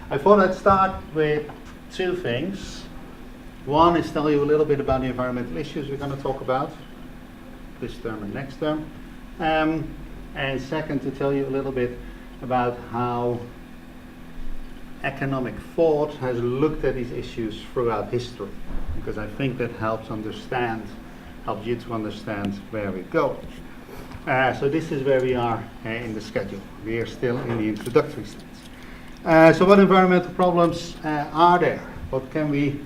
I thought I'd start with two things. One is tell you a little bit about the environmental issues we're going to talk about, this term and next term. And second, to tell you a little bit about how economic thought has looked at these issues throughout history, because I think that helps you to understand where we go. So this is where we are in the schedule. We are still in the introductory stage. So what environmental problems are there? What can we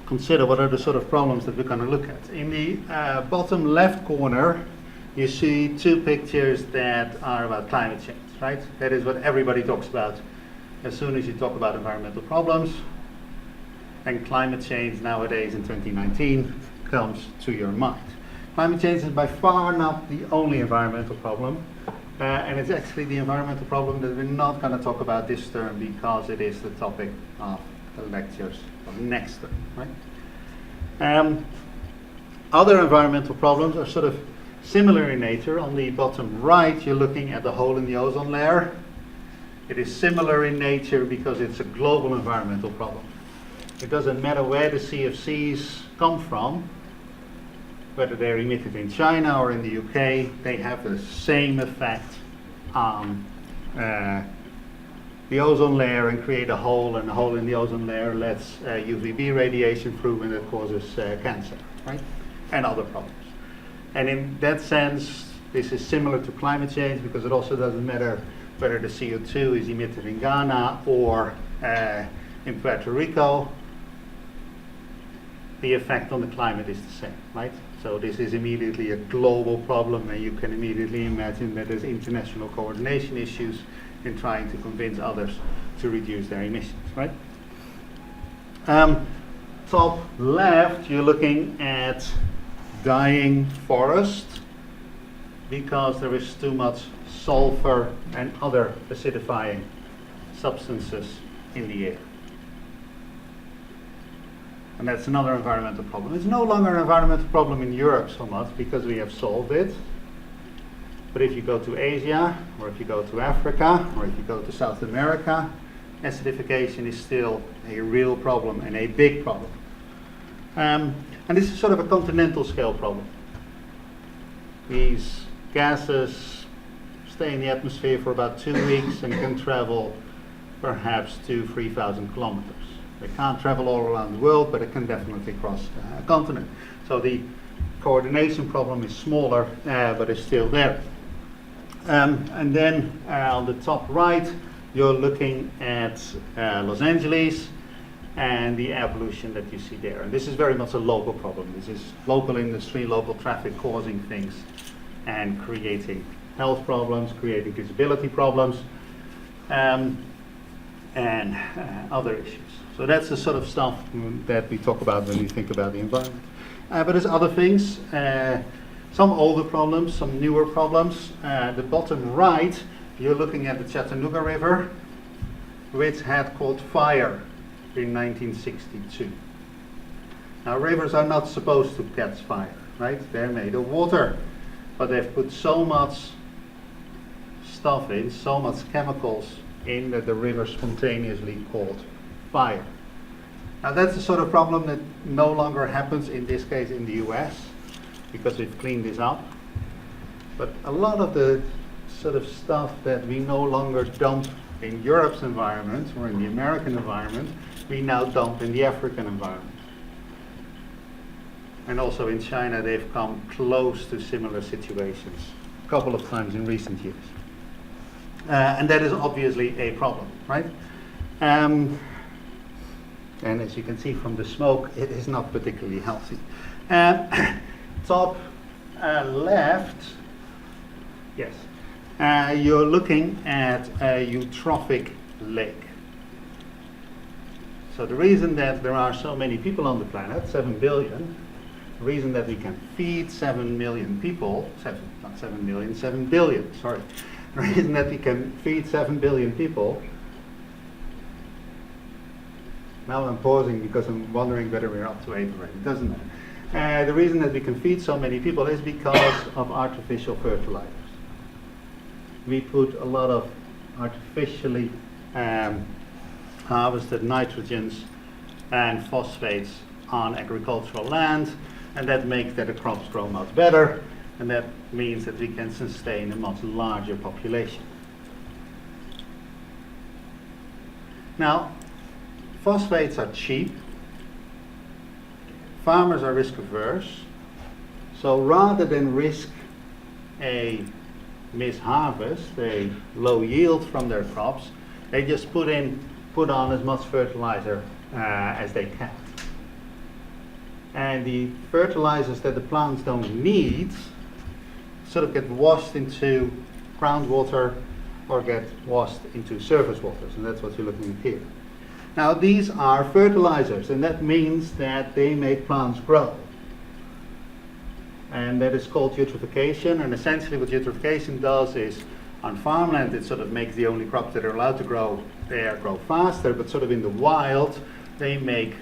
consider? What are the sort of problems that we're going to look at? In the bottom left corner, you see two pictures that are about climate change, right? That is what everybody talks about as soon as you talk about environmental problems. And climate change nowadays in 2019 comes to your mind. Climate change is by far not the only environmental problem. And it's actually the environmental problem that we're not going to talk about this term because it is the topic of the lectures of next term, right? Other environmental problems are sort of similar in nature. On the bottom right, you're looking at the hole in the ozone layer. It is similar in nature because it's a global environmental problem. It doesn't matter where the CFCs come from, whether they're emitted in China or in the UK, they have the same effect on the ozone layer and create a hole, and the hole in the ozone layer lets UVB radiation through, and it causes cancer, right? And other problems. And in that sense, this is similar to climate change because it also doesn't matter whether the CO2 is emitted in Ghana or in Puerto Rico. The effect on the climate is the same, right? So this is immediately a global problem, and you can immediately imagine that there's international coordination issues in trying to convince others to reduce their emissions, right? Top left, you're looking at dying forest because there is too much sulfur and other acidifying substances in the air. And that's another environmental problem. It's no longer an environmental problem in Europe so much because we have solved it. But if you go to Asia, or if you go to Africa, or if you go to South America, acidification is still a real problem and a big problem. And this is sort of a continental scale problem. These gases stay in the atmosphere for about 2 weeks and can travel perhaps 3,000 kilometers. They can't travel all around the world, but it can definitely cross a continent. So the coordination problem is smaller, but it's still there. And then on the top right, you're looking at Los Angeles and the air pollution that you see there. And this is very much a local problem. This is local industry, local traffic causing things and creating health problems, creating disability problems, and other issues. So that's the sort of stuff that we talk about when we think about the environment. But there's other things, some older problems, some newer problems. The bottom right, you're looking at the Chattanooga River, which had caught fire in 1962. Now rivers are not supposed to catch fire, right? They're made of water, but they've put so much stuff in, so much chemicals in that the river spontaneously caught fire. Now that's the sort of problem that no longer happens in this case in the US because we've cleaned this up. But a lot of the sort of stuff that we no longer dump in Europe's environment or in the American environment, we now dump in the African environment. And also in China, they've come close to similar situations a couple of times in recent years. And that is obviously a problem, right? And as you can see from the smoke, it is not particularly healthy. Top left, yes, you're looking at a eutrophic lake. So the reason that there are so many people on the planet, 7 billion, the reason that we can feed 7 million people, 7 billion, sorry. The reason that we can feed 7 billion people, now I'm pausing because I'm wondering whether we're up to 8 already, it doesn't matter. The reason that we can feed so many people is because of artificial fertilizers. We put a lot of artificially harvested nitrogens and phosphates on agricultural land, and that makes that the crops grow much better, and that means that we can sustain a much larger population. Now, phosphates are cheap, farmers are risk averse, so rather than risk a misharvest, a low yield from their crops, they just put on as much fertilizer as they can. And the fertilizers that the plants don't need sort of get washed into groundwater or get washed into surface waters, and that's what you're looking at here. Now these are fertilizers, and that means that they make plants grow. And that is called eutrophication, and essentially what eutrophication does is, on farmland it sort of makes the only crops that are allowed to grow there grow faster, but sort of in the wild they make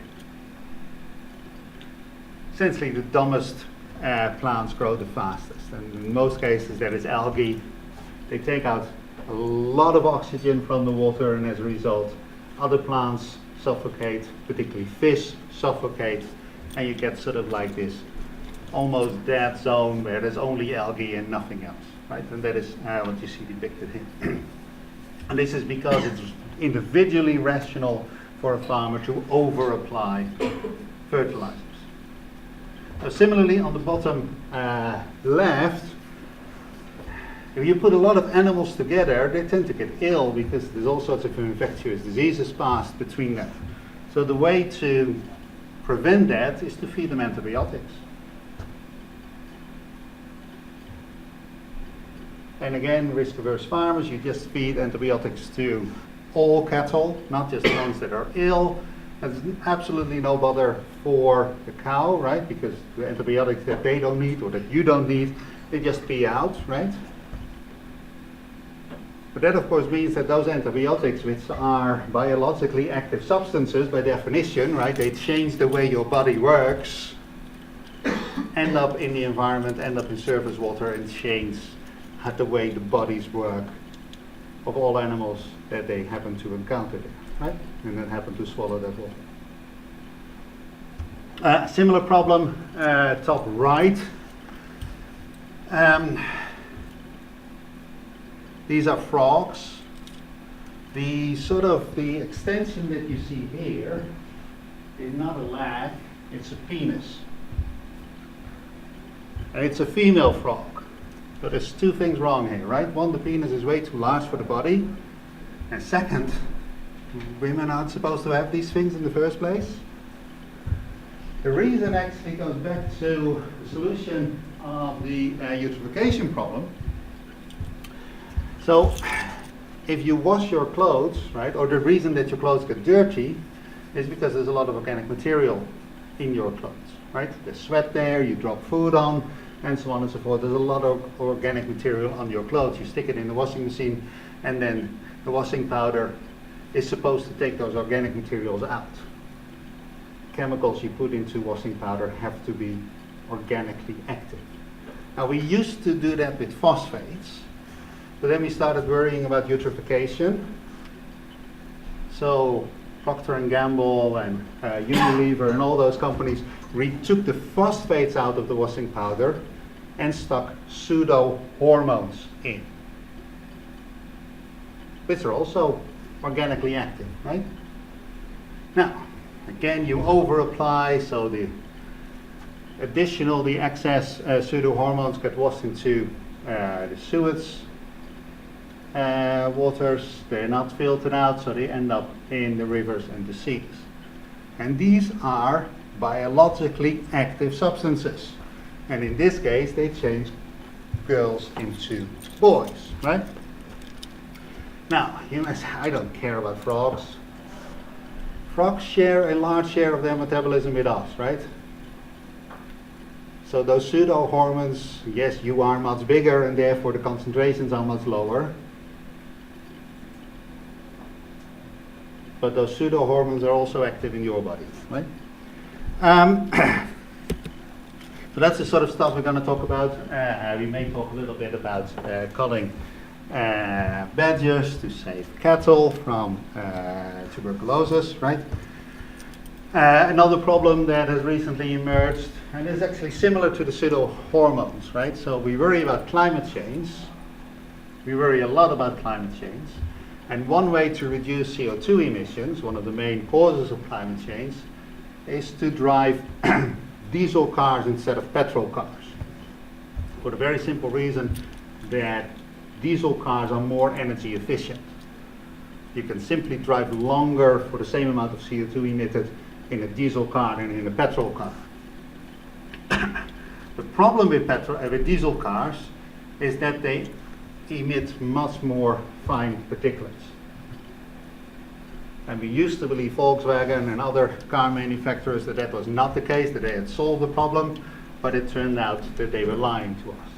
essentially the dumbest plants grow the fastest. And in most cases that is algae. They take out a lot of oxygen from the water, and as a result other plants suffocate, particularly fish suffocate, and you get sort of like this almost dead zone where there's only algae and nothing else, right? And that is what you see depicted here. And this is because it's individually rational for a farmer to over-apply fertilizers. So similarly, on the bottom left, if you put a lot of animals together, they tend to get ill because there's all sorts of infectious diseases passed between them. So the way to prevent that is to feed them antibiotics. And again, risk-averse farmers, you just feed antibiotics to all cattle, not just the ones that are ill. There's absolutely no bother for the cow, right? Because the antibiotics that they don't need or that you don't need, they just pee out, right? But that of course means that those antibiotics, which are biologically active substances by definition, right? They change the way your body works, end up in the environment, end up in surface water, and change the way the bodies work of all animals that they happen to encounter there, right? And then happen to swallow that water. Similar problem, top right. These are frogs. The extension that you see here is not a leg, it's a penis. And it's a female frog. But there's two things wrong here, right? One, the penis is way too large for the body. And second, women aren't supposed to have these things in the first place. The reason actually goes back to the solution of the eutrophication problem. So, if you wash your clothes, right, or the reason that your clothes get dirty is because there's a lot of organic material in your clothes, right? There's sweat there, you drop food on, and so on and so forth. There's a lot of organic material on your clothes. You stick it in the washing machine, and then the washing powder is supposed to take those organic materials out. Chemicals you put into washing powder have to be organically active. Now we used to do that with phosphates, but then we started worrying about eutrophication. So Procter & Gamble and Unilever and all those companies took the phosphates out of the washing powder and stuck pseudo hormones in, which are also organically active, right? Now, again, you over-apply, so the excess pseudo hormones get washed into the sewage waters. They're not filtered out, so they end up in the rivers and the seas. And these are biologically active substances. And in this case, they change girls into boys, right? Now, you might say, I don't care about frogs. Frogs share a large share of their metabolism with us, right? So those pseudo hormones, yes, you are much bigger and therefore the concentrations are much lower. But those pseudo hormones are also active in your body, right? So that's the sort of stuff we're going to talk about. We may talk a little bit about culling badgers to save cattle from tuberculosis, right? Another problem that has recently emerged, and is actually similar to the pseudo-hormones, right? So we worry about climate change. We worry a lot about climate change. And one way to reduce CO2 emissions, one of the main causes of climate change, is to drive diesel cars instead of petrol cars. For the very simple reason that diesel cars are more energy efficient. You can simply drive longer for the same amount of CO2 emitted in a diesel car than in a petrol car. The problem with diesel cars is that they emit much more fine particulates. And we used to believe Volkswagen and other car manufacturers that that was not the case, that they had solved the problem, but it turned out that they were lying to us.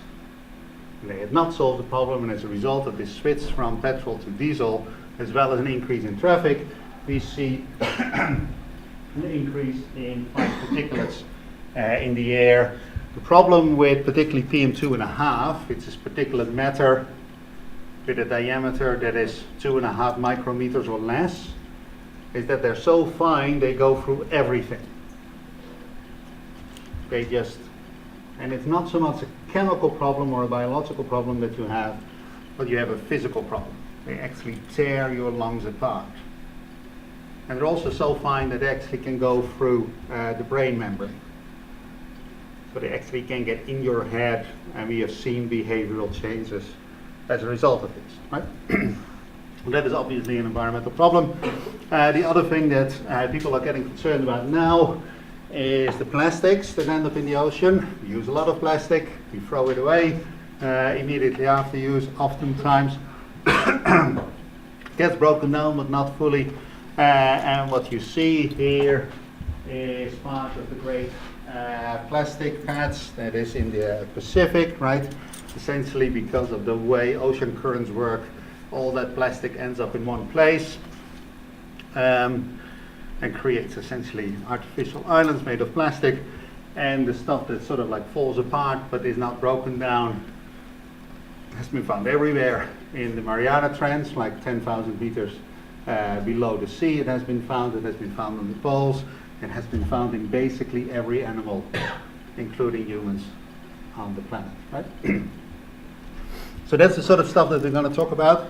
And they had not solved the problem, and as a result of this switch from petrol to diesel, as well as an increase in traffic, we see an increase in fine particulates in the air. The problem with particularly PM2.5, which is particulate matter with a diameter that is 2.5 micrometers or less, is that they're so fine they go through everything. They just, and it's not so much a chemical problem or a biological problem that you have, but you have a physical problem. They actually tear your lungs apart. And they're also so fine that they actually can go through the brain membrane. So they actually can get in your head, and we have seen behavioral changes as a result of this, right? That is obviously an environmental problem. The other thing that people are getting concerned about now is the plastics that end up in the ocean. We use a lot of plastic, we throw it away immediately after use, oftentimes. Gets broken down, but not fully. And what you see here is part of the great plastic patch that is in the Pacific, right? Essentially because of the way ocean currents work, all that plastic ends up in one place and creates essentially artificial islands made of plastic, and the stuff that sort of like falls apart but is not broken down has been found everywhere. In the Mariana Trench, like 10,000 meters below the sea, it has been found on the poles, it has been found in basically every animal, including humans, on the planet, right? So that's the sort of stuff that we're going to talk about.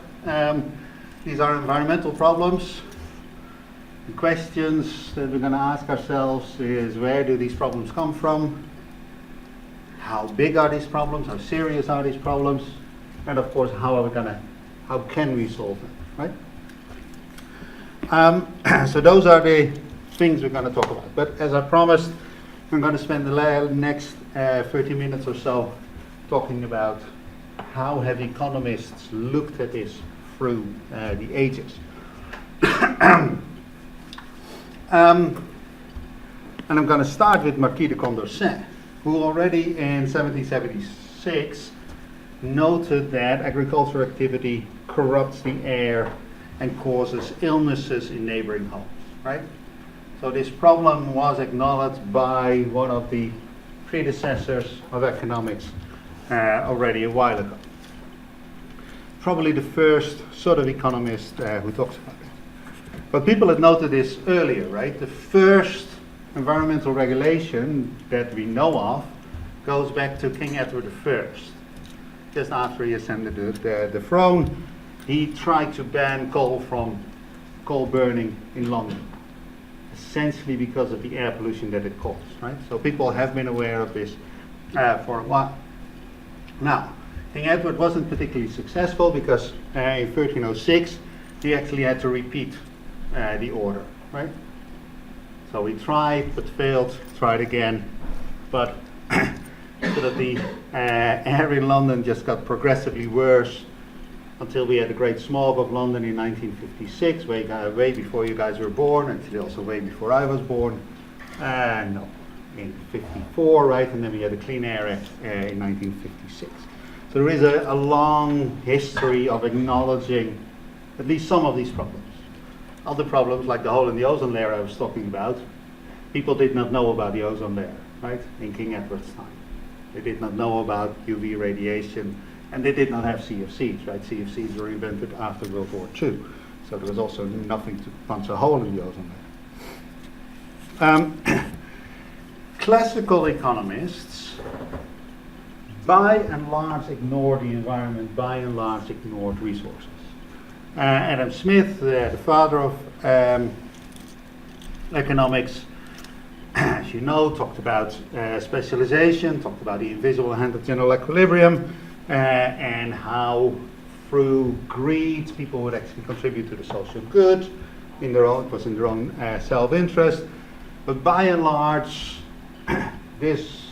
These are environmental problems. The questions that we're going to ask ourselves is, where do these problems come from? How big are these problems? How serious are these problems? And of course, how can we solve them, right? So those are the things we're going to talk about. But as I promised, I'm going to spend the next 30 minutes or so talking about how have economists looked at this through the ages. And I'm going to start with Marquis de Condorcet, who already in 1776 noted that agricultural activity corrupts the air and causes illnesses in neighboring homes, right? So this problem was acknowledged by one of the predecessors of economics already a while ago. Probably the first sort of economist who talks about it. But people had noted this earlier, right? The first environmental regulation that we know of goes back to King Edward I. Just after he ascended the throne, he tried to ban coal burning in London, essentially because of the air pollution that it caused, right? So people have been aware of this for a while. Now, King Edward wasn't particularly successful because in 1306 he actually had to repeat the order, right? So he tried but failed, tried again, but so that the air in London just got progressively worse until we had the Great Smog of London in 1956, way before you guys were born, actually also way before I was born. No, in 54, right? And then we had the Clean Air Act in 1956. So there is a long history of acknowledging at least some of these problems. Other problems, like the hole in the ozone layer I was talking about, people did not know about the ozone layer, right, in King Edward's time. They did not know about UV radiation And they did not have CFCs, right? CFCs were invented after World War II. So there was also nothing to punch a hole in the ozone layer. Classical economists, by and large, ignored the environment, by and large, ignored resources. Adam Smith, the father of economics, as you know, talked about specialization, talked about the invisible hand of general equilibrium, and how through greed people would actually contribute to the social good in their own, it was in their own self-interest. But by and large, this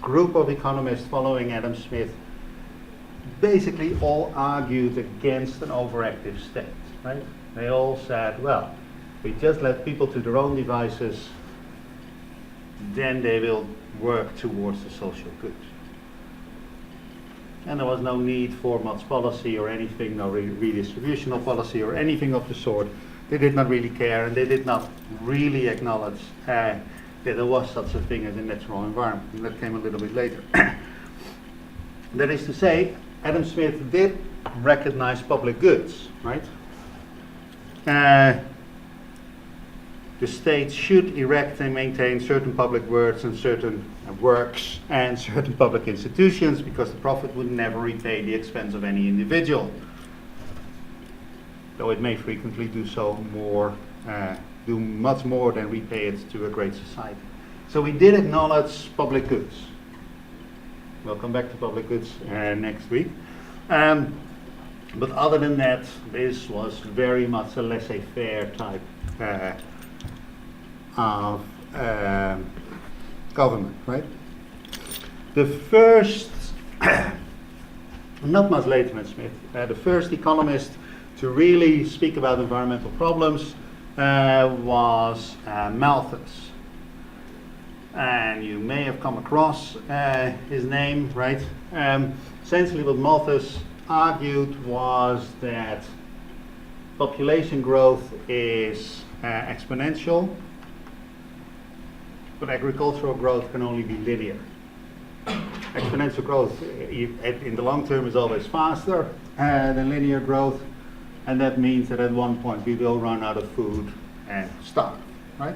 group of economists following Adam Smith basically all argued against an overactive state, right? They all said, well, we just let people to their own devices, then they will work towards the social good. And there was no need for much policy or anything, no redistributional policy or anything of the sort. They did not really care, and they did not really acknowledge that there was such a thing as a natural environment. And that came a little bit later. That is to say, Adam Smith did recognize public goods, right? The state should erect and maintain certain public works and certain works and certain public institutions, because the profit would never repay the expense of any individual, though it may frequently do so more, do much more than repay it to a great society. So we did acknowledge public goods. We'll come back to public goods next week. But other than that, this was very much a laissez-faire type of government, right? The first, not much later than Smith, the first economist to really speak about environmental problems was Malthus. And you may have come across his name, right? Essentially what Malthus argued was that population growth is exponential, but agricultural growth can only be linear. Exponential growth in the long term is always faster than linear growth, and that means that at one point we will run out of food and starve, right?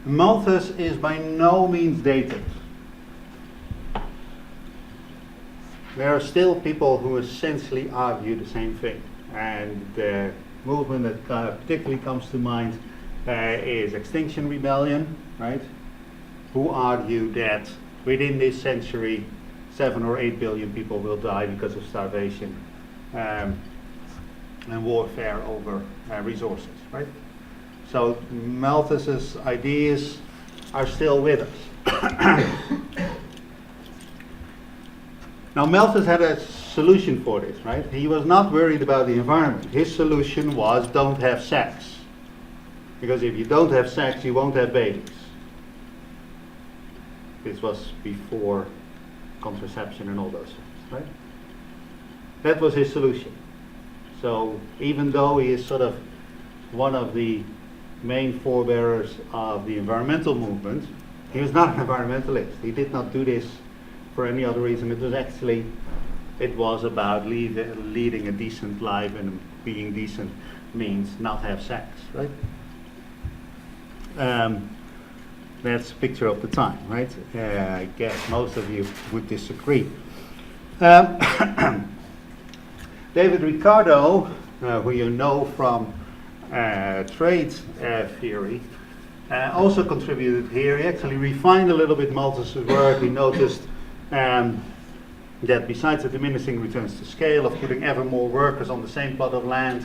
Malthus is by no means dated. There are still people who essentially argue the same thing. And the movement that particularly comes to mind is Extinction Rebellion, right? Who argue that within this century, 7 or 8 billion people will die because of starvation and warfare over resources, right? So Malthus's ideas are still with us. Now Malthus had a solution for this, right? He was not worried about the environment. His solution was don't have sex. Because if you don't have sex, you won't have babies. This was before contraception and all those things, right? That was his solution. So even though he is sort of one of the main forebearers of the environmental movement, he was not an environmentalist. He did not do this for any other reason. It was about leading a decent life, and being decent means not have sex, right? That's a picture of the time, right? I guess most of you would disagree. David Ricardo, who you know from trade theory, also contributed here. He actually refined a little bit Malthus's work. He noticed that besides the diminishing returns to scale of putting ever more workers on the same plot of land,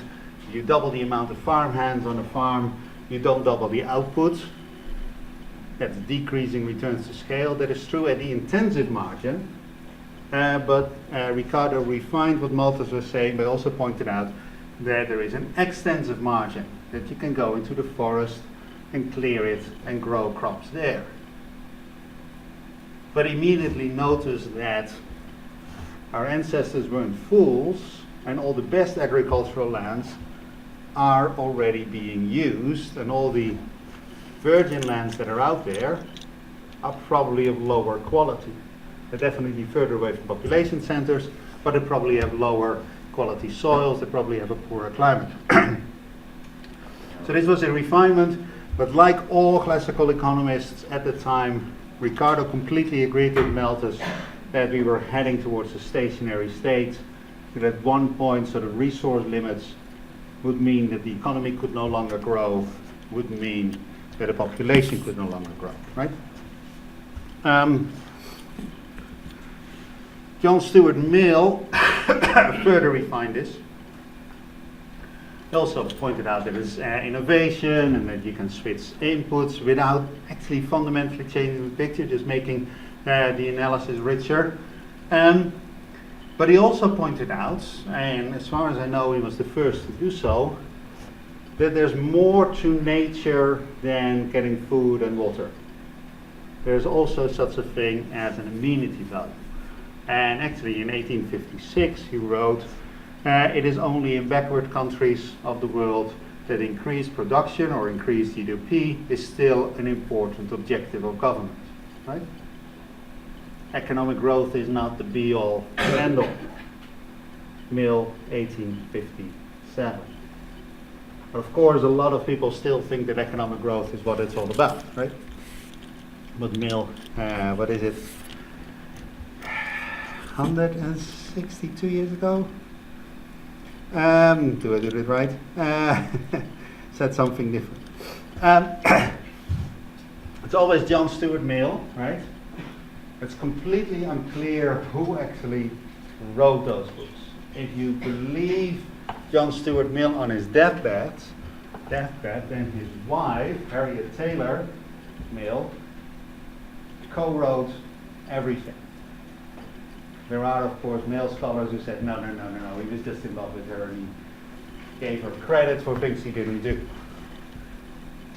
you double the amount of farm hands on a farm, you don't double the output. That's decreasing returns to scale. That is true at the intensive margin, but Ricardo refined what Malthus was saying, but also pointed out that there is an extensive margin, that you can go into the forest and clear it and grow crops there. But immediately noticed that our ancestors weren't fools, and all the best agricultural lands are already being used, and all the virgin lands that are out there are probably of lower quality. They're definitely further away from population centers, but they probably have lower quality soils, they probably have a poorer climate. So this was a refinement, but like all classical economists at the time, Ricardo completely agreed with Malthus that we were heading towards a stationary state, that at one point sort of resource limits would mean that the economy could no longer grow, would mean that the population could no longer grow, right? John Stuart Mill further refined this. He also pointed out that it's innovation and that you can switch inputs without actually fundamentally changing the picture, just making the analysis richer. But he also pointed out, and as far as I know he was the first to do so, that there's more to nature than getting food and water. There's also such a thing as an amenity value. And actually in 1856 he wrote, it is only in backward countries of the world that increased production or increased GDP is still an important objective of government, right? Economic growth is not the be-all and end-all. Mill, 1857. But of course, a lot of people still think that economic growth is what it's all about, right? But Mill, what is it? 162 years ago? Do I do it right? Said something different. It's always John Stuart Mill, right? It's completely unclear who actually wrote those books. If you believe John Stuart Mill on his deathbed, then his wife, Harriet Taylor Mill, co-wrote everything. There are, of course, male scholars who said, no, he was just in love with her and he gave her credit for things he didn't do.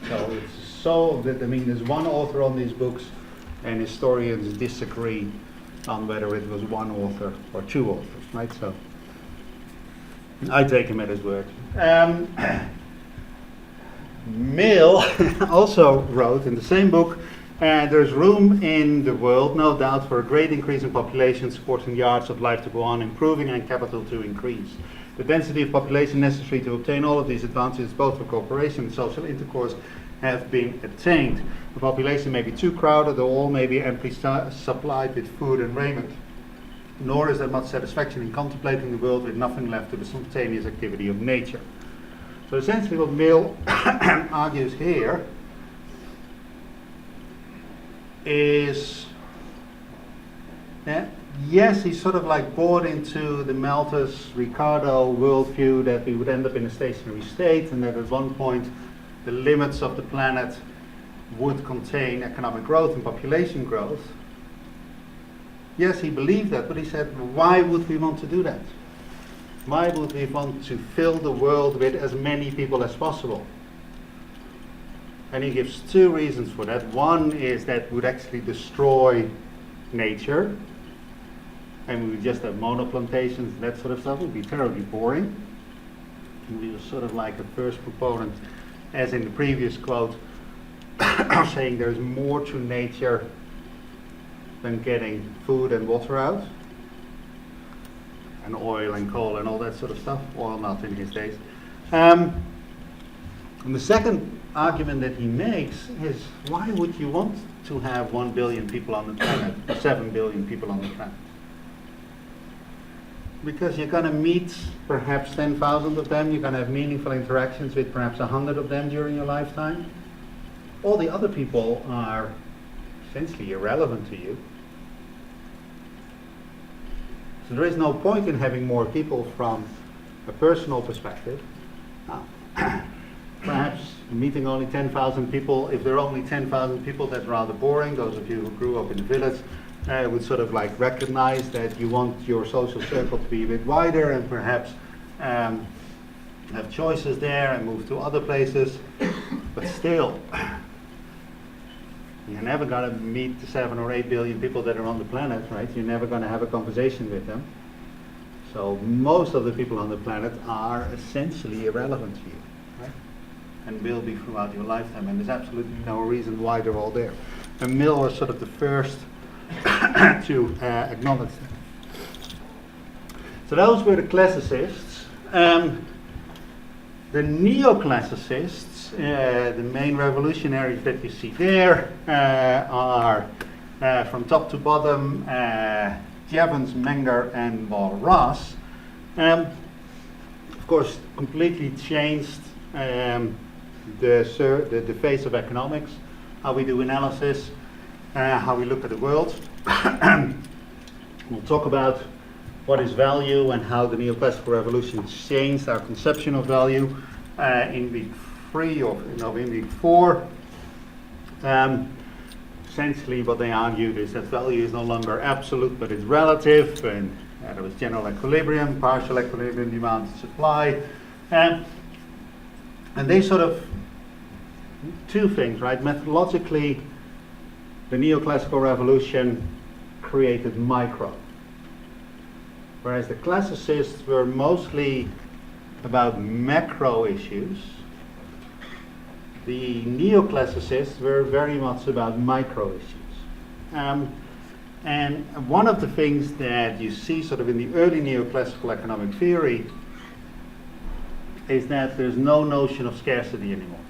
So it's so that, I mean, there's one author on these books and historians disagree on whether it was one author or two authors, right? So I take him at his word. Mill also wrote in the same book, there's room in the world, no doubt, for a great increase in population, supporting the arts of life to go on, improving and capital to increase. The density of population necessary to obtain all of these advantages, both for cooperation and social intercourse, have been attained. The population may be too crowded, or all may be amply supplied with food and raiment. Nor is there much satisfaction in contemplating the world with nothing left to the spontaneous activity of nature. So essentially what Mill argues here is that yes, he sort of like bought into the Malthus Ricardo worldview that we would end up in a stationary state and that at one point the limits of the planet would contain economic growth and population growth. Yes, he believed that, but he said, why would we want to do that? Why would we want to fill the world with as many people as possible? And he gives two reasons for that. One is that would actually destroy nature, and we would just have monoplantations and that sort of stuff. It would be terribly boring. And he was sort of like a first proponent, as in the previous quote, saying there's more to nature than getting food and water out, and oil and coal and all that sort of stuff. Oil not in his days. And the second argument that he makes is, why would you want to have 1 billion people on the planet, or 7 billion people on the planet? Because you're going to meet perhaps 10,000 of them, you're going to have meaningful interactions with perhaps 100 of them during your lifetime. All the other people are essentially irrelevant to you. So there is no point in having more people from a personal perspective. Perhaps meeting only 10,000 people, if there are only 10,000 people, that's rather boring. Those of you who grew up in the village would sort of like recognize that you want your social circle to be a bit wider and perhaps have choices there and move to other places. But still, you're never going to meet the 7 or 8 billion people that are on the planet, right? You're never going to have a conversation with them. So most of the people on the planet are essentially irrelevant to you, right? and will be throughout your lifetime, and there's absolutely no reason why they're all there. And Mill was sort of the first to acknowledge that. So those were the classicists. The neoclassicists, the main revolutionaries that you see there, are from top to bottom Jevons, Menger, and Walras. Of course, completely changed the face of economics, how we do analysis, how we look at the world. We'll talk about what is value and how the neoclassical revolution changed our conception of value in week 3 or in week 4. Essentially what they argued is that value is no longer absolute but it's relative, and there was general equilibrium, partial equilibrium, demand and supply. And they sort of, two things, right? Methodologically, the neoclassical revolution created micro, whereas the classicists were mostly about macro issues. The neoclassicists were very much about micro issues. And one of the things that you see sort of in the early neoclassical economic theory is that there's no notion of scarcity anymore,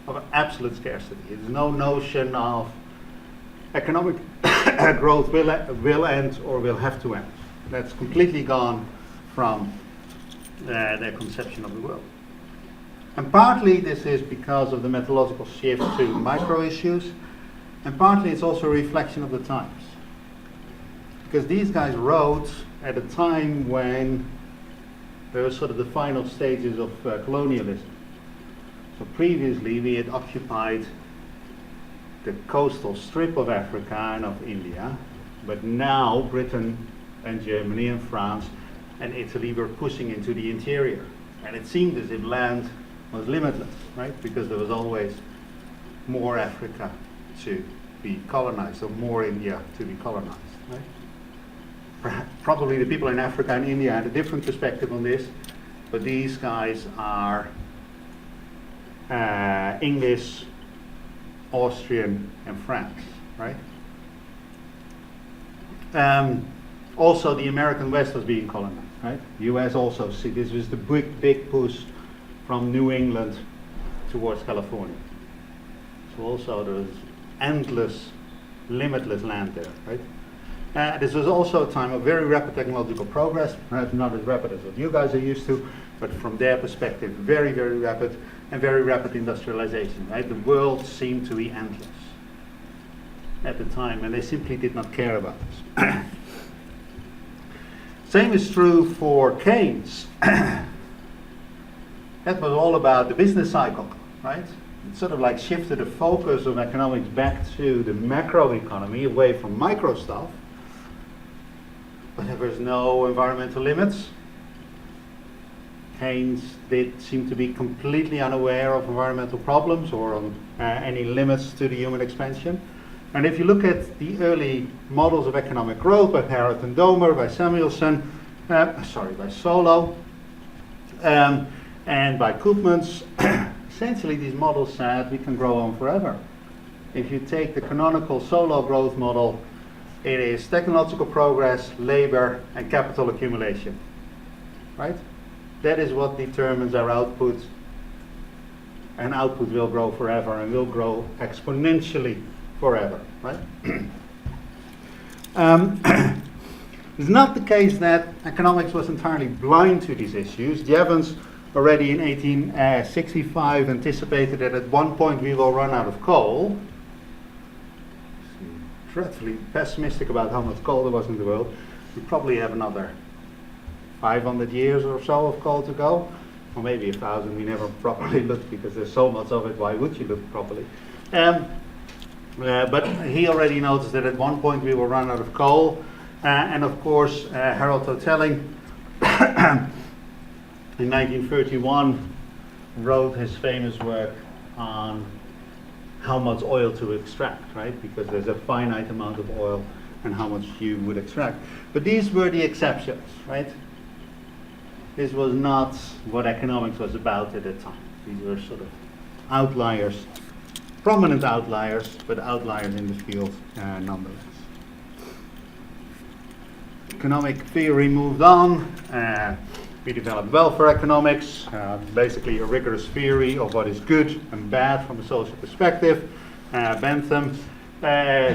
of absolute scarcity. There's no notion of economic growth will end or will have to end. That's completely gone from their conception of the world. And partly this is because of the methodological shift to micro issues, and partly it's also a reflection of the times. Because these guys wrote at a time when there were sort of the final stages of colonialism. So previously we had occupied the coastal strip of Africa and of India, but now Britain and Germany and France and Italy were pushing into the interior. And it seemed as if land was limitless, right? Because there was always more Africa to be colonized, or more India to be colonized, right? Probably the people in Africa and India had a different perspective on this, but these guys are English, Austrian, and France, right? Also, the American West was being colonized, right? The US also, see, this was the big push from New England towards California. So also there was endless, limitless land there, right? This was also a time of very rapid technological progress, perhaps not as rapid as what you guys are used to, but from their perspective, very, very rapid, and very rapid industrialization, right? The world seemed to be endless at the time, and they simply did not care about this. Same is true for Keynes. That was all about the business cycle, right? It sort of like shifted the focus of economics back to the macro economy, away from micro stuff. But there was no environmental limits. Keynes did seem to be completely unaware of environmental problems or any limits to the human expansion. And if you look at the early models of economic growth by Harrod and Domer, by Samuelson, by Solow, and by Koopmans, essentially these models said we can grow on forever. If you take the canonical Solow growth model, it is technological progress, labor, and capital accumulation, right? That is what determines our output, and output will grow forever and will grow exponentially forever, right? It's not the case that economics was entirely blind to these issues. Jevons already in 1865 anticipated that at one point we will run out of coal. Dreadfully pessimistic about how much coal there was in the world. We probably have another 500 years or so of coal to go, or maybe 1,000. We never properly looked because there's so much of it. Why would you look properly? But he already noticed that at one point we will run out of coal, and of course Harold Hotelling in 1931 wrote his famous work on how much oil to extract, right? Because there's a finite amount of oil and how much you would extract. But these were the exceptions, right? This was not what economics was about at the time. These were sort of outliers, prominent outliers, but outliers in the field nonetheless. Economic theory moved on. We developed welfare economics, basically a rigorous theory of what is good and bad from a social perspective. Bentham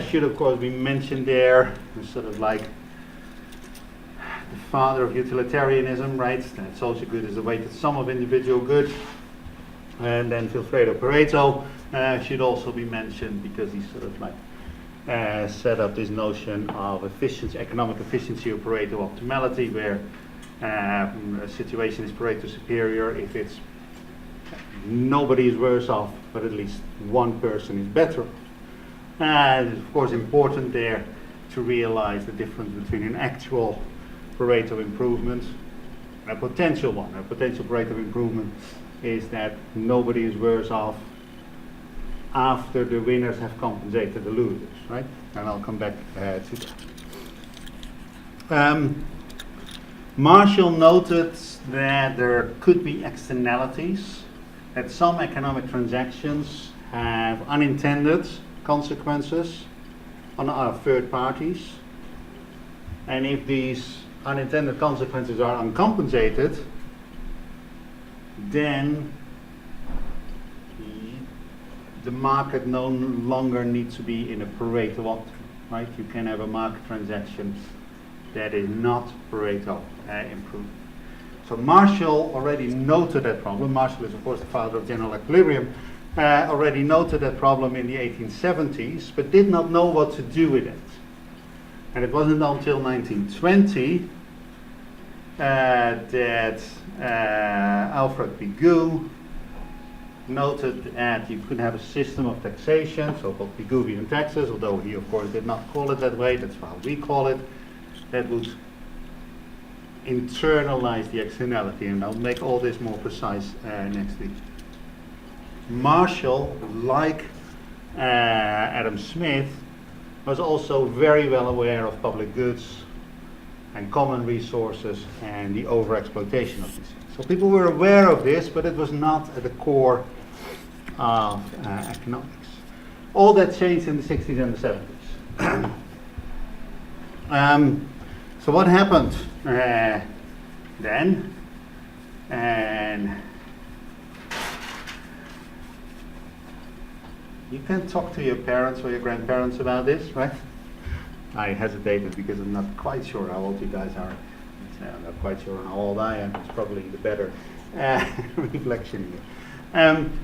should of course be mentioned there, sort of like the father of utilitarianism, right? That social good is the weighted sum of individual good. And then Vilfredo Pareto should also be mentioned because he sort of like set up this notion of efficiency, economic efficiency or Pareto optimality, where a situation is Pareto superior if it's nobody is worse off, but at least one person is better off. It's of course important there to realize the difference between an actual Pareto improvement and a potential one. A potential Pareto improvement is that nobody is worse off after the winners have compensated the losers, right? And I'll come back to that. Marshall noted that there could be externalities, that some economic transactions have unintended consequences on our third parties, and if these unintended consequences are uncompensated, then the market no longer needs to be in a Pareto optimum, right? You can have a market transaction that is not Pareto improved. So Marshall already noted that problem. Marshall is of course the father of general equilibrium. Already noted that problem in the 1870s, but did not know what to do with it. And it wasn't until 1920 that Alfred Pigou noted that you could have a system of taxation, so-called Pigouvian taxes, although he of course did not call it that way, that's how we call it, that would internalize the externality, and I'll make all this more precise next week. Marshall, like Adam Smith, was also very well aware of public goods and common resources and the overexploitation of these things. So people were aware of this, but it was not at the core of economics. All that changed in the 60s and the 70s. So what happened then? And you can talk to your parents or your grandparents about this, right? I hesitated because I'm not quite sure how old you guys are. I'm not quite sure how old I am. It's probably the better reflection here.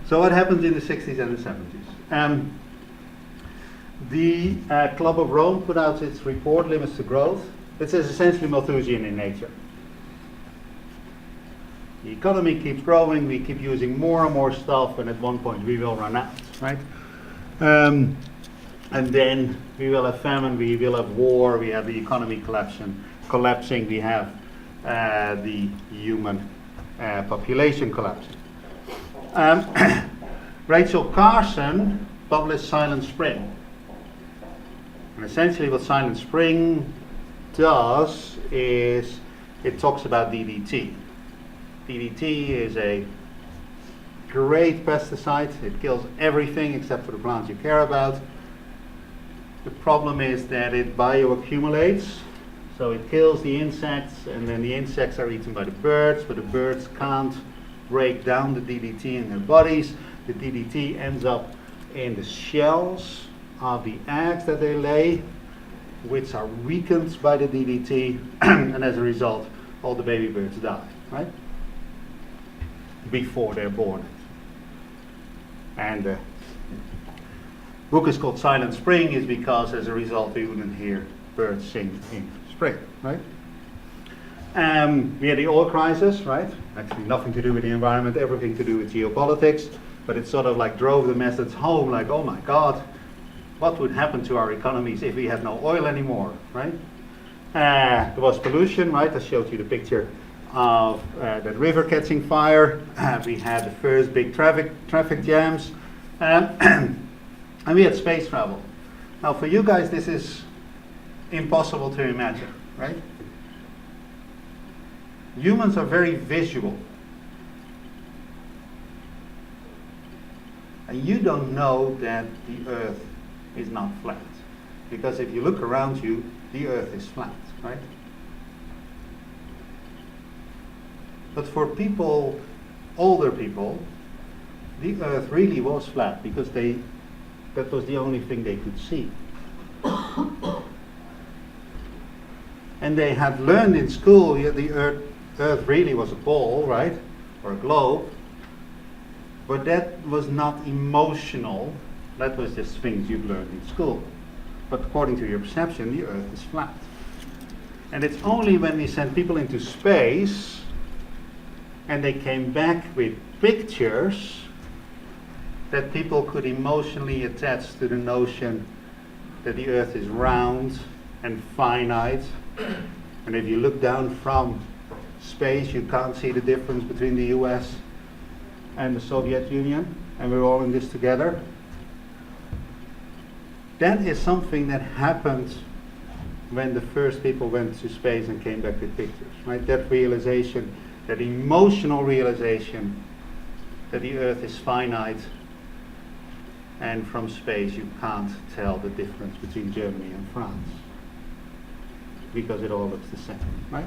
So what happened in the 60s and the 70s? The Club of Rome put out its report, Limits to Growth. It is essentially Malthusian in nature. The economy keeps growing, we keep using more and more stuff, and at one point we will run out, right? And then we will have famine, we will have war, we have the economy collapsing, we have the human population collapsing. Rachel Carson published Silent Spring. And essentially what Silent Spring does is it talks about DDT. DDT is a great pesticide. It kills everything except for the plants you care about. The problem is that it bioaccumulates, so it kills the insects, and then the insects are eaten by the birds, but the birds can't break down the DDT in their bodies. The DDT ends up in the shells of the eggs that they lay, which are weakened by the DDT, and as a result, all the baby birds die, right? Before they're born. And the book is called Silent Spring is because as a result we wouldn't hear birds sing in spring, right? We had the oil crisis, right? Actually nothing to do with the environment, everything to do with geopolitics, but it sort of like drove the message home, like, oh my God, what would happen to our economies if we had no oil anymore, right? There was pollution, right? I showed you the picture of that river catching fire. We had the first big traffic jams, and we had space travel. Now for you guys this is impossible to imagine, right? Humans are very visual. And you don't know that the Earth is not flat. Because if you look around you, the Earth is flat, right? But for people, older people, the Earth really was flat because that was the only thing they could see. And they had learned in school the Earth really was a ball, right? Or a globe. But that was not emotional. That was just things you've learned in school. But according to your perception, the Earth is flat. And it's only when we sent people into space and they came back with pictures that people could emotionally attach to the notion that the Earth is round and finite. And if you look down from space, you can't see the difference between the US and the Soviet Union, and we're all in this together. That is something that happened when the first people went to space and came back with pictures, right? That realization, that emotional realization that the Earth is finite, and from space you can't tell the difference between Germany and France because it all looks the same, right?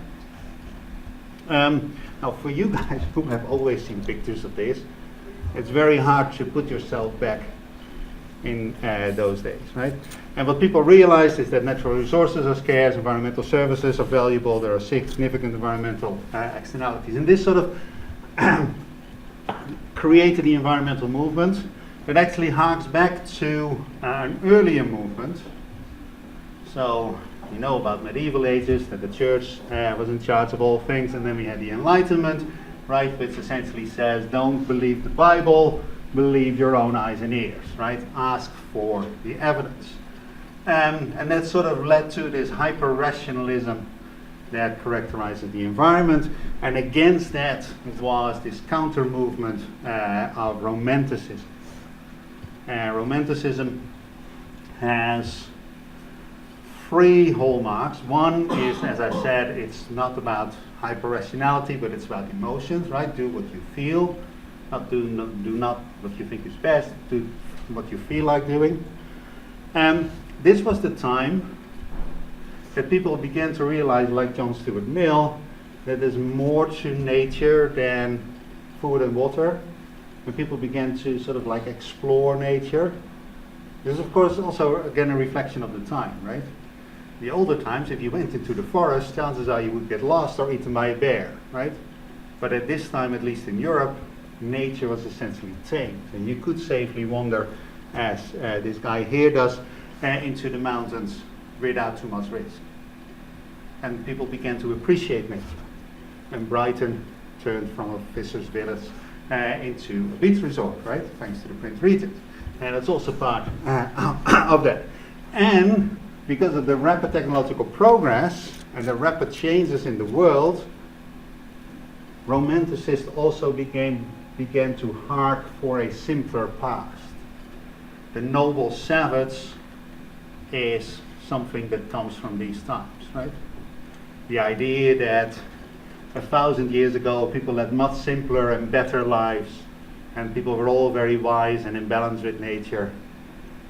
Now for you guys who have always seen pictures of this, it's very hard to put yourself back in those days, right? And what people realize is that natural resources are scarce, environmental services are valuable, there are significant environmental externalities. And this sort of created the environmental movement that actually harks back to an earlier movement. So you know about medieval ages, that the church was in charge of all things, and then we had the Enlightenment, right, which essentially says don't believe the Bible, believe your own eyes and ears, right? Ask for the evidence. And that sort of led to this hyper-rationalism that characterizes the environment. And against that was this counter-movement of Romanticism. Romanticism has three hallmarks. One is, as I said, it's not about hyper-rationality, but it's about emotions, right? Do what you feel. Do not what you think is best, do what you feel like doing. This was the time that people began to realize, like John Stuart Mill, that there's more to nature than food and water. When people began to sort of like explore nature. This is of course also again a reflection of the time, right? The older times, if you went into the forest, chances are you would get lost or eaten by a bear, right? But at this time, at least in Europe, nature was essentially tamed, and you could safely wander, as this guy here does, into the mountains without too much risk. And people began to appreciate nature. And Brighton turned from a fisher's village into a beach resort, right? Thanks to the Prince Regent. And it's also part of that. And because of the rapid technological progress and the rapid changes in the world, Romanticists also began to hark for a simpler past. The noble savage is something that comes from these times, right? The idea that 1,000 years ago people led much simpler and better lives, and people were all very wise and in balance with nature.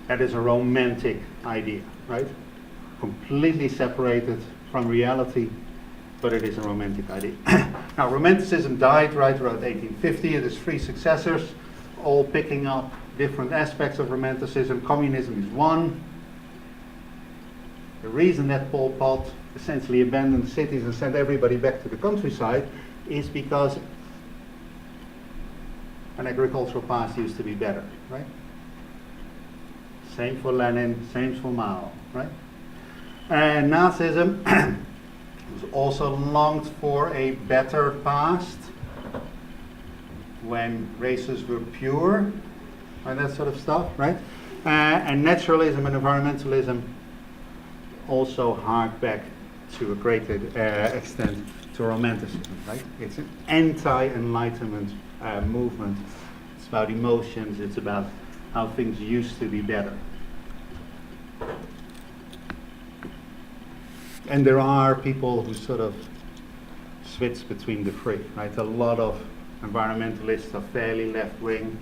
That is a romantic idea, right? Completely separated from reality, but it is a romantic idea. Now, Romanticism died right around 1850. It has three successors, all picking up different aspects of Romanticism. Communism is one. The reason that Pol Pot essentially abandoned cities and sent everybody back to the countryside is because an agricultural past used to be better, right? Same for Lenin, same for Mao, right? And Nazism was also longed for a better past when races were pure and that sort of stuff, right? And naturalism and environmentalism also hark back to a great extent to Romanticism, right? It's an anti-enlightenment movement. It's about emotions, it's about how things used to be better. And there are people who sort of switch between the three, right? A lot of environmentalists are fairly left-wing,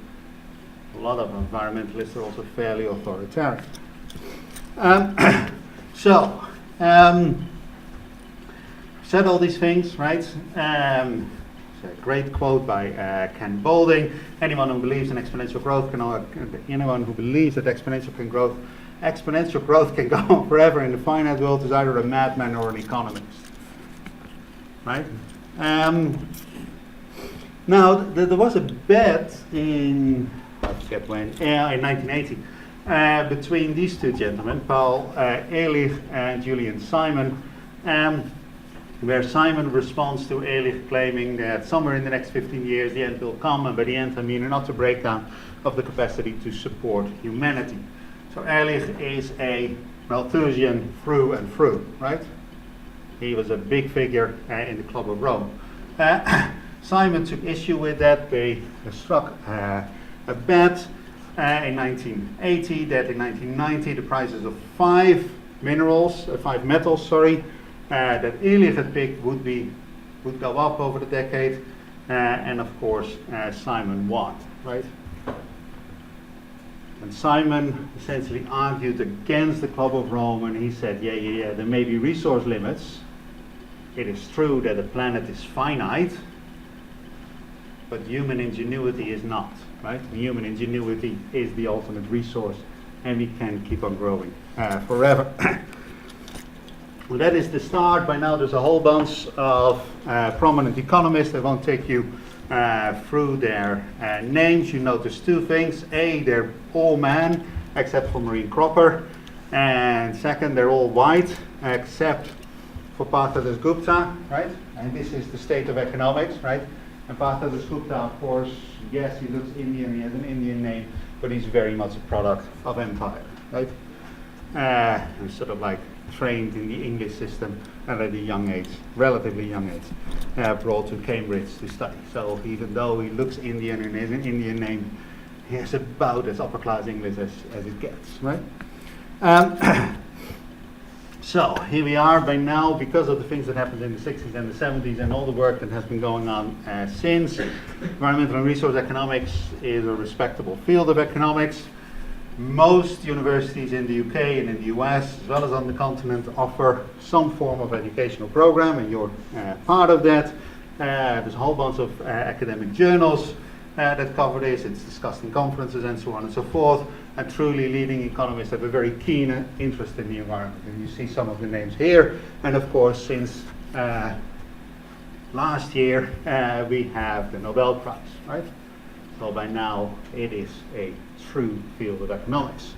A lot of environmentalists are also fairly authoritarian. Said all these things, right? It's a great quote by Ken Boulding. Anyone who believes in exponential growth anyone who believes that exponential growth can go on forever in the finite world is either a madman or an economist, right? Now there was a bet in I forget when in 1980 between these two gentlemen, Paul Ehrlich and Julian Simon. Where Simon responds to Ehrlich claiming that somewhere in the next 15 years the end will come, and by the end I mean not a breakdown of the capacity to support humanity. So Ehrlich is a Malthusian through and through, right? He was a big figure in the Club of Rome. Simon took issue with that. They struck a bet in 1980 that in 1990 the prices of five metals, that Ehrlich had picked would go up over the decade, and of course Simon won, right? And Simon essentially argued against the Club of Rome, and he said, yeah, there may be resource limits. It is true that the planet is finite, but human ingenuity is not, right? Human ingenuity is the ultimate resource, and we can keep on growing forever. Well, that is the start. By now there's a whole bunch of prominent economists. I won't take you through their names. You notice two things. A, they're all men, except for Marine Cropper. And second, they're all white, except for Partha Dasgupta, right? And this is the state of economics, right? And Partha Dasgupta, of course, yes, he looks Indian, he has an Indian name, but he's very much a product of empire, right? He's sort of like trained in the English system and at a young age, relatively young age, brought to Cambridge to study. So even though he looks Indian and has an Indian name, he has about as upper class English as it gets, right? So here we are by now, because of the things that happened in the 60s and the 70s and all the work that has been going on since. Environmental and resource economics is a respectable field of economics. Most universities in the UK and in the US, as well as on the continent, offer some form of educational program, and you're part of that. There's a whole bunch of academic journals that cover this. It's discussed in conferences and so on and so forth. And truly leading economists have a very keen interest in the environment. And you see some of the names here. And of course, since last year, we have the Nobel Prize, right? So by now, it is a true field of economics.